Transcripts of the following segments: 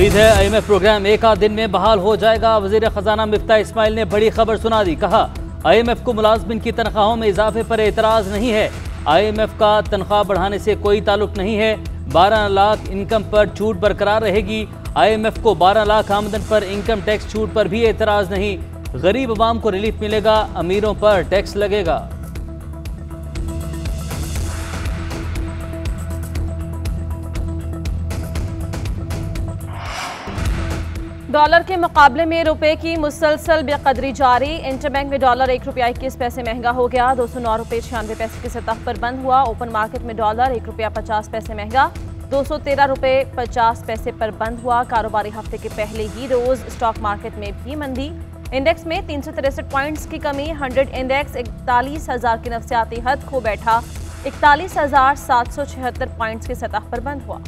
उम्मीद है IMF programme एक आध दिन में बहाल हो जाएगा। वजीर खजाना मिफ्ता इस्माइल ने बड़ी खबर सुना दी। कहा IMF को मुलाजमिन की तनख्वाहों में इजाफे पर एतराज नहीं है। IMF का तनख्वाह बढ़ाने से कोई ताल्लुक नहीं है। 12 लाख इनकम पर छूट बरकरार रहेगी। IMF को 12 लाख आमदन पर इनकम टैक्स छूट पर भी एतराज नहीं। गरीब अवाम को रिलीफ मिलेगा, अमीरों पर टैक्स लगेगा। डॉलर के मुकाबले में रुपए की मुसलसल बेकदरी जारी। इंटरबैंक में डॉलर 1 रुपया 21 पैसे महंगा हो गया। 209 रुपये 96 पैसे की सतह पर बंद हुआ। ओपन मार्केट में डॉलर 1 रुपया 50 पैसे महंगा 213 रुपये 50 पैसे पर बंद हुआ। कारोबारी हफ्ते के पहले ही रोज स्टॉक मार्केट में भी मंदी। इंडेक्स में 363 पॉइंट्स की कमी। 100 इंडेक्स 41,000 की नफसियाती हद खो बैठा। 41,776 पॉइंट्स की सतह पर बंद हुआ।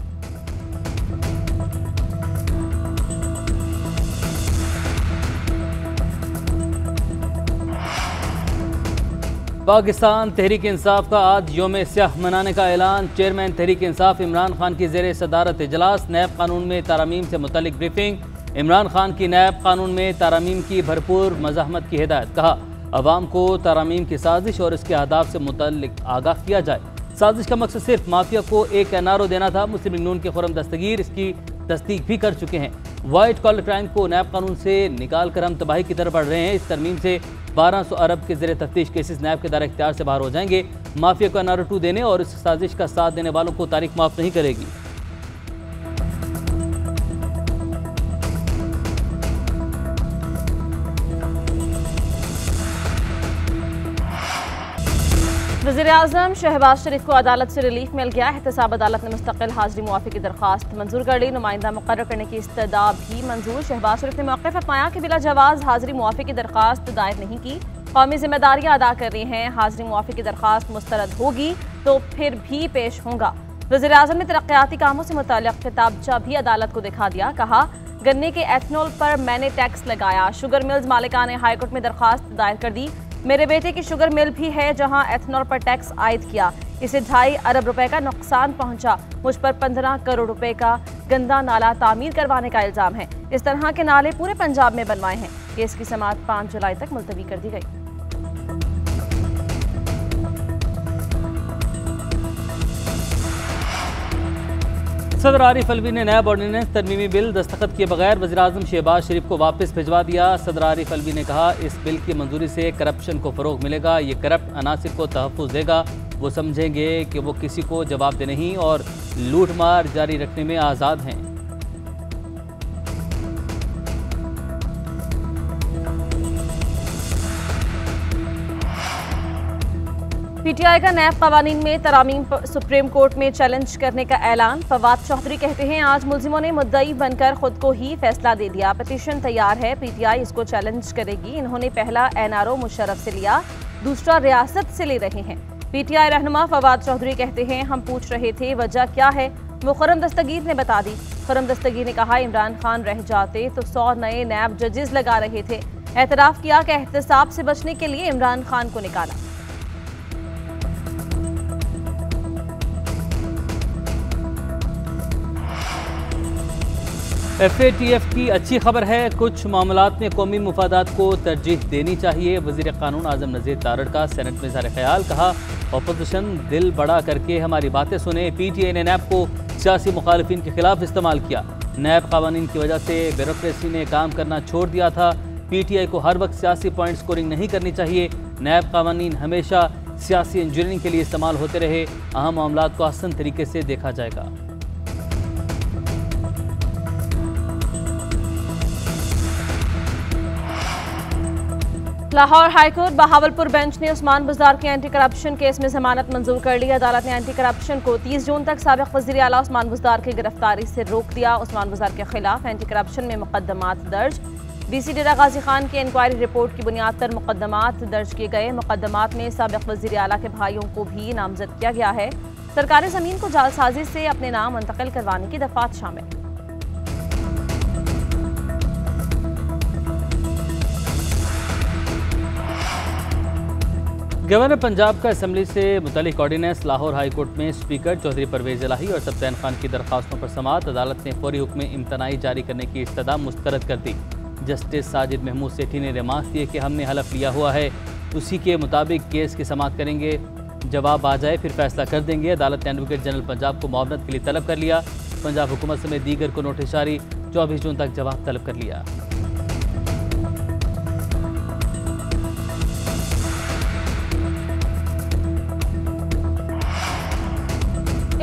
पाकिस्तान तहरीक इंसाफ का आज योम स्याह मनाने का ऐलान। चेयरमैन तहरीक इंसाफ इमरान खान की ज़ेर सदारत इजलास। नैब कानून में तारामीम से मुतल्लिक ब्रीफिंग। इमरान खान की नैब कानून में तारामीम की भरपूर मज़ाहमत की हिदायत। कहा अवाम को तारामीम की साजिश और इसके अहदाफ से मुतल्लिक आगाह किया जाए। साजिश का मकसद सिर्फ माफिया को एक NRO देना था। मुस्लिम लीग नून के खुर्रम दस्तगीर इसकी तस्दीक भी कर चुके हैं। वाइट कॉलर क्राइम को नैब कानून से निकाल कर हम तबाही की तरफ बढ़ रहे हैं। इस तरमीम से 1200 अरब के ज़रिए तफ्तीश केसेस नैब के दायरे इख्तियार से बाहर हो जाएंगे। माफिया को NRO 2 देने और इस साजिश का साथ देने वालों को तारीख माफ नहीं करेगी। वज़ीर-ए-आज़म शहबाज शरीफ को अदालत से रिलीफ मिल गया। एहतसाब अदालत ने मुस्तकिल हाजिरी मुआफ़ी की दरख्वास्त मंजूर कर ली। नुमाइंदा मुकर्रर करने की इस्तदा भी मंजूर। शहबाज शरीफ ने मौक़िफ़ अपनाया कि बिला जवाज़ हाजिरी मुआफ़ी की दरख्वास्त दायर नहीं की। कौमी जिम्मेदारियाँ अदा कर रही हैं। हाजिरी मुआफ़ी की दरख्वास्त मुस्तरद होगी तो फिर भी पेश होगा। वज़ीर-ए-आज़म ने तरक्याती कामों से मुतल्लिक़ किताबचा भी अदालत को दिखा दिया। कहा गन्ने के एथनॉल पर मैंने टैक्स लगाया। शुगर मिल्स मालिकान ने हाईकोर्ट में दरख्वास्त दायर कर दी। मेरे बेटे की शुगर मिल भी है जहां एथनॉल पर टैक्स आयद किया। इसे 2.5 अरब रुपए का नुकसान पहुंचा। मुझ पर 15 करोड़ रुपए का गंदा नाला तामीर करवाने का इल्जाम है। इस तरह के नाले पूरे पंजाब में बनवाए हैं। केस की समाअत 5 जुलाई तक मुलतवी कर दी गई। सदर आरिफ अलवी ने नैब ऑर्डिनेंस तरमीमी बिल दस्तखत किए बगैर वज़ीर-ए-आज़म शहबाज शरीफ को वापस भिजवा दिया। सदर आरिफ अलवी ने कहा इस बिल की मंजूरी से करप्शन को फ़रोग मिलेगा। ये करप्ट अनासिर को तहफ़्फ़ुज़ देगा। वो समझेंगे कि वो किसी को जवाब दे नहीं और लूट मार जारी रखने में आज़ाद हैं। PTI का नैब कवानीन में तरामीम सुप्रीम कोर्ट में चैलेंज करने का ऐलान। फवाद चौधरी कहते हैं आज मुल्जिमों ने मुद्दई बनकर खुद को ही फैसला दे दिया। पिटीशन तैयार है, PTI इसको चैलेंज करेगी। इन्होंने पहला NRO मुशर्रफ से लिया, दूसरा रियासत से ले रहे हैं। PTI रहनुमा फवाद चौधरी कहते हैं हम पूछ रहे थे वजह क्या है, वो खुर्रम दस्तगीर ने बता दी। खुर्रम दस्तगीर ने कहा इमरान खान रह जाते तो 100 नए नैब जजेस लगा रहे थे। एतराफ़ किया कि एहतसाब से बचने के लिए इमरान खान को निकाला। FATF की अच्छी खबर है। कुछ मामलात में कौमी मुफादात को तरजीह देनी चाहिए। वज़ीर कानून आज़म नज़ीर तारड़ का सेनेट में इज़हार ख्याल। कहा अपोजिशन दिल बड़ा करके हमारी बातें सुने। PTI ने नैब को सियासी मुखालिफिन के खिलाफ इस्तेमाल किया। नैब कानून की वजह से ब्यूरोक्रेसी ने काम करना छोड़ दिया था। PTI को हर वक्त सियासी पॉइंट स्कोरिंग नहीं करनी चाहिए। नैब कानून हमेशा सियासी इंजीनियरिंग के लिए इस्तेमाल होते रहे। अहम मामलात को आसान तरीके से देखा जाएगा। लाहौर हाईकोर्ट बहावलपुर बेंच ने उस्मान बुज़दार के एंटी करप्शन केस में जमानत मंजूर कर ली। अदालत ने एंटी करप्शन को 30 जून तक साबिक़ वज़ीर आला उस्मान बुज़दार की गिरफ्तारी से रोक दिया। उस्मान बुज़दार के खिलाफ एंटी करप्शन में मुकदमात दर्ज। DC डेरा गाजी खान की इंक्वायरी रिपोर्ट की बुनियाद पर मुकदमात दर्ज किए गए। मुकदमात में साबिक़ वज़ीर आला के भाइयों को भी नामजद किया गया है। सरकारी ज़मीन को जालसाजी से अपने नाम मुंतकिल करवाने की दफ़ात शामिल। गवर्नर पंजाब का असम्बली से मुतल्लिक ऑर्डिनेंस लाहौर हाई कोर्ट में स्पीकर चौधरी परवेज इलाही और सब्तैन खान की दरखास्तों पर समाअत। अदालत ने फौरी हुक्म इम्तनाई जारी करने की इस्तदा मुस्तरद कर दी। जस्टिस साजिद महमूद सेठी ने रिमार्क दिए कि हमने हलफ लिया हुआ है, उसी के मुताबिक केस की समाअत करेंगे, जवाब आ जाए फिर फैसला कर देंगे। अदालत ने एडवोकेट जनरल पंजाब को मुआवनत के लिए तलब कर लिया। पंजाब हुकूमत समेत दीगर को नोटिस जारी, 24 जून तक जवाब तलब कर लिया।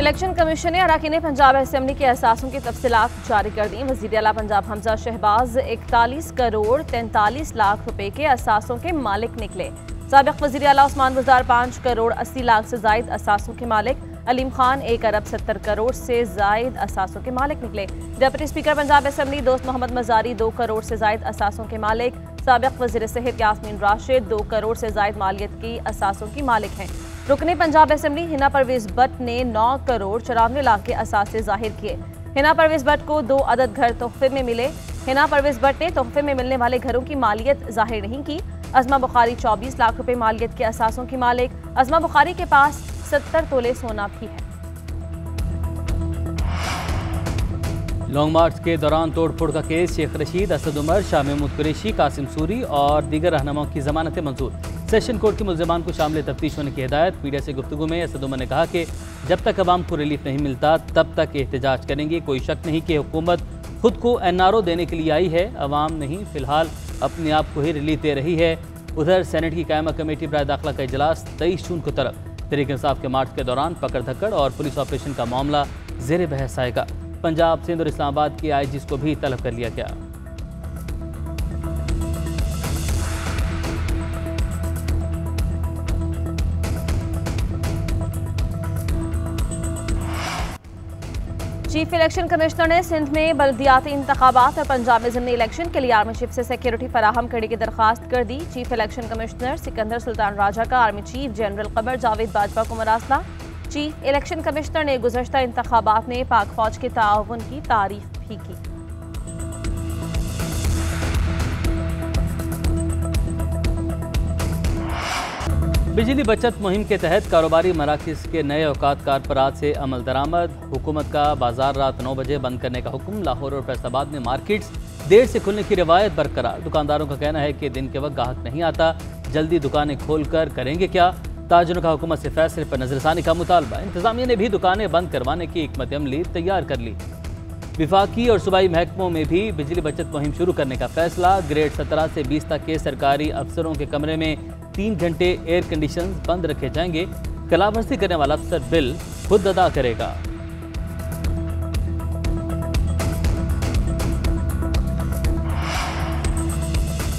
इलेक्शन कमीशन ने अरकान पंजाब असम्बली के असासों की तफसीलात जारी कर दी। वज़ीर आला पंजाब हमजा शहबाज 41 करोड़ 43 लाख रुपए के असासों के मालिक निकले। साबिक़ वज़ीर आला उस्मान गुज़ार 5 करोड़ 80 लाख से जायद असासों के मालिक। अलीम खान 1 अरब 70 करोड़ से जायद असासों के मालिक निकले। डिप्टी स्पीकर पंजाब असम्बली दोस्त मोहम्मद मजारी 2 करोड़ से जायद असासों के मालिक। साबिक़ वज़ीर सेहत यास्मीन राशिद 2 करोड़ से जायद मालियत की असासों की मालिक हैं। रुकने पंजाब असम्बली हिना परवेज भट्ट ने 9 करोड़ 94 लाख के असासे जाहिर किए। हिना परवेज भट्ट को 2 अदद घर तोहफे में मिले। हिना परवेज भट्ट ने तोहफे में मिलने वाले घरों की मालियत जाहिर नहीं की। अज़मा बुखारी 24 लाख रुपए मालियत के असासों की मालिक। अज़मा बुखारी के पास 70 तोले सोना भी है। लॉन्ग मार्च के दौरान तोड़फोड़ का केस, शेख रशीद, असद उमर, शाह महमूद कुरैशी, कासिम सूरी और दीगर रहनुमाओं की जमानतें मंजूर। सेशन कोर्ट के मुल्ज़िमान को शामिल तफ्तीश होने की हिदायत। मीडिया से गुफ्तगू में असद उमर ने कहा कि जब तक अवाम को रिलीफ नहीं मिलता तब तक एहतजाज करेंगे। कोई शक नहीं कि हुकूमत खुद को NRO देने के लिए आई है, अवाम नहीं, फिलहाल अपने आप को ही रिलीफ दे रही है। उधर सेनेट की कायमा कमेटी बराए दाखिला का इजलास 23 जून को तलब। तहरीक इंसाफ के मार्च के दौरान पकड़ धक्कड़ और पुलिस ऑपरेशन का मामला ज़ेर बहस आएगा। पंजाब, सिंध और इस्लामाबाद के IGs को भी तलब कर लिया गया। चीफ इलेक्शन कमिश्नर ने सिंध में बल्दियाती इंतखाबात और पंजाब में ज़िमनी इलेक्शन के लिए आर्मी चीफ से सिक्योरिटी फराहम करने की दरख्वास्त कर दी। Chief election commissioner Sikandar Sultan Raja का army chief general Qamar Javed Bajwa को मरासला। चीफ इलेक्शन कमिश्नर ने गुज़श्ता इंतखाबात में पाक फौज के ताउन की तारीफ भी की। बिजली बचत मुहिम के तहत कारोबारी मराकज़ के नए औकात कारपरात से अमल दरामद। हुकूमत का बाजार रात 9 बजे बंद करने का हुक्म। लाहौर और फैसलाबाद में मार्केट्स देर से खुलने की रिवायत बरकरार। दुकानदारों का कहना है कि दिन के वक्त ग्राहक नहीं आता, जल्दी दुकानें खोल कर करेंगे क्या। ताजरों का हुकूमत से फैसले पर नजरसानी का मुतालबा। इंतजामिया ने भी दुकानें बंद करवाने की हिकमत अमली तैयार कर ली। विफाकी और सूबाई महकमों में भी बिजली बचत मुहिम शुरू करने का फैसला। ग्रेड 17 से 20 तक के सरकारी अफसरों के कमरे में 3 घंटे एयर कंडीशन बंद रखे जाएंगे। खिलाफवर्जी करने वाला अफसर बिल खुद अदा करेगा।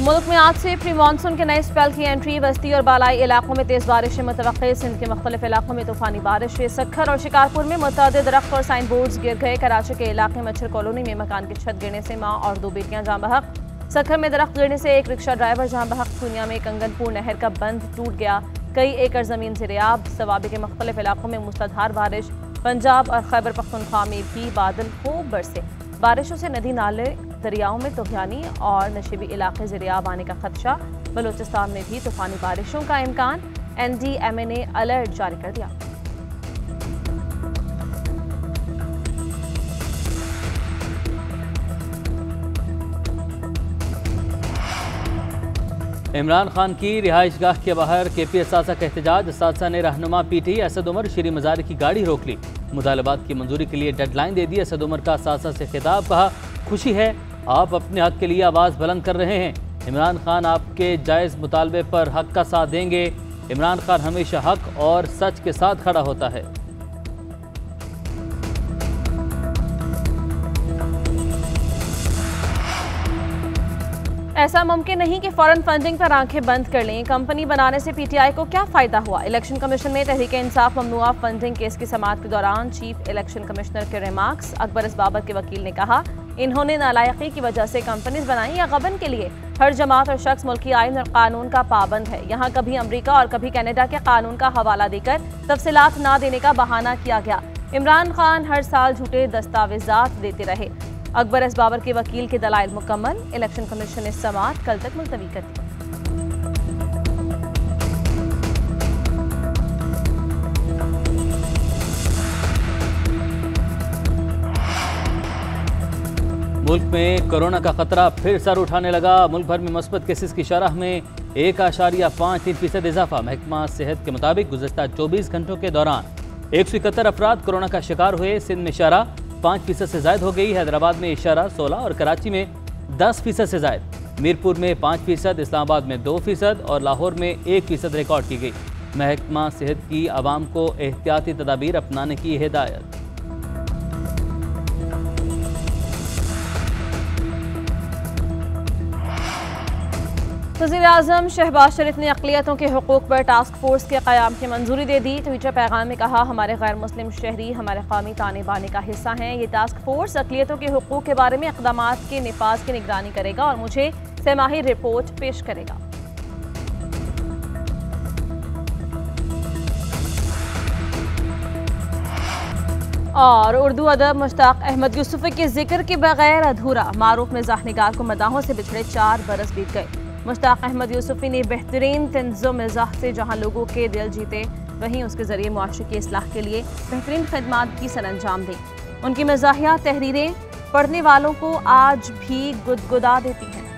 मुल्क में आज से प्री मानसून के नए स्पेल की एंट्री। बस्ती और बालाई इलाकों में तेज बारिशें मुतवक्किल। सिंध के मुख्तलिफ इलाकों में तूफानी बारिशें। सखर और शिकारपुर में मुतअद्दिद दरख्त और साइन बोर्ड्स गिर गए। कराची के इलाके मच्छर कॉलोनी में मकान की छत गिरने से मां और 2 बेटियां जाँ बहक। सखर में दरख्त गिरने से एक रिक्शा ड्राइवर जाँ बहक। दुनिया में कंगनपुर नहर का बंद टूट गया। कई एकड़ जमीन ज़ेर-ए-आब। सवाबी के मुख्तलिफ इलाकों में मूसलाधार बारिश। पंजाब और खैबर पख्तूनख्वा में भी बादल खूब बरसे। बारिशों से नदी नाले दरियाओं में तूफ़ानी और नशीबी इलाके ज़ेर-ए-आब आने का खदशा। बलूचिस्तान में भी तूफ़ानी बारिशों का इम्कान। NDMA ने अलर्ट जारी कर दिया। इमरान खान की रिहाइशगाह के बाहर KP असासा का एहतजाज। असासा ने रहनुमा PTI असद उमर शरी मज़ारी की गाड़ी रोक ली। मुतालबात की मंजूरी के लिए डेडलाइन दे दी। असद उमर का असासा से खिताब, कहा खुशी है आप अपने हक के लिए आवाज़ बुलंद कर रहे हैं। इमरान खान आपके जायज़ मुतालबे पर हक का साथ देंगे। इमरान खान हमेशा हक और सच के साथ खड़ा होता है। ऐसा मुमकिन नहीं कि फौरन फंडिंग पर आंखें बंद कर लें। कंपनी बनाने से PTI को क्या फायदा हुआ। इलेक्शन कमीशन में तहरीक इंसाफ ममनुआ फंडिंग केस की समाअत के दौरान चीफ इलेक्शन कमिश्नर के रिमार्क्स। अकबर इसबाबत के वकील ने कहा इन्होंने नालायकी की वजह से कंपनीज बनाई या गबन के लिए। हर जमात और शख्स मुल्की आइन और कानून का पाबंद है। यहाँ कभी अमरीका और कभी कनाडा के कानून का हवाला देकर तफसीलात ना देने का बहाना किया गया। इमरान खान हर साल झूठे दस्तावेजात देते रहे। अकबर इसबाबर के वकील के दलाइल मुकम्मल। इलेक्शन कमीशन ने समाअत कल तक मुलतवी कर दी। मुल्क में कोरोना का खतरा फिर सर उठाने लगा। मुल्क भर में मुस्बत केसेस की शरह में 1.53% इजाफा। महकमा सेहत के मुताबिक गुज़श्ता 24 घंटों के दौरान 171 अफराद कोरोना का शिकार हुए। सिंध में शरह 5% से जायद हो गई। हैदराबाद में शरह 16 और कराची में 10% से जायद। मीरपुर में 5%, इस्लामाबाद में 2% और लाहौर में 1% रिकॉर्ड की गई। महकमा सेहत की आवाम को एहतियाती तदाबीर अपनाने की हिदायत। वज़ीर-ए-आज़म शहबाज शरीफ ने अक़लियतों के हुकूक़ पर टास्क फोर्स के क़याम की मंजूरी दे दी। ट्विटर पैगाम में कहा, हमारे गैर मुस्लिम शहरी हमारे कौमी ताने बाने का हिस्सा हैं। ये टास्क फोर्स अक़लियतों के हुकूक़ के बारे में इक़दामात के निफाज़ की निगरानी करेगा और मुझे छमाही रिपोर्ट पेश करेगा। और उर्दू अदब मुश्ताक अहमद यूसुफ़ी के जिक्र के बगैर अधूरा। मारूफ मिज़ाह निगार को मदाहों से बिछड़े 4 बरस बीत गए। मुश्ताक अहमद यूसुफ़ी ने बेहतरीन तंज़ो मिज़ाह से जहाँ लोगों के दिल जीते, वहीं उसके ज़रिए मुआशरे की इस्लाह के लिए बेहतरीन खिदमात की सरअंजाम दी। उनकी मज़ाहिया तहरीरें पढ़ने वालों को आज भी गुदगुदा देती हैं।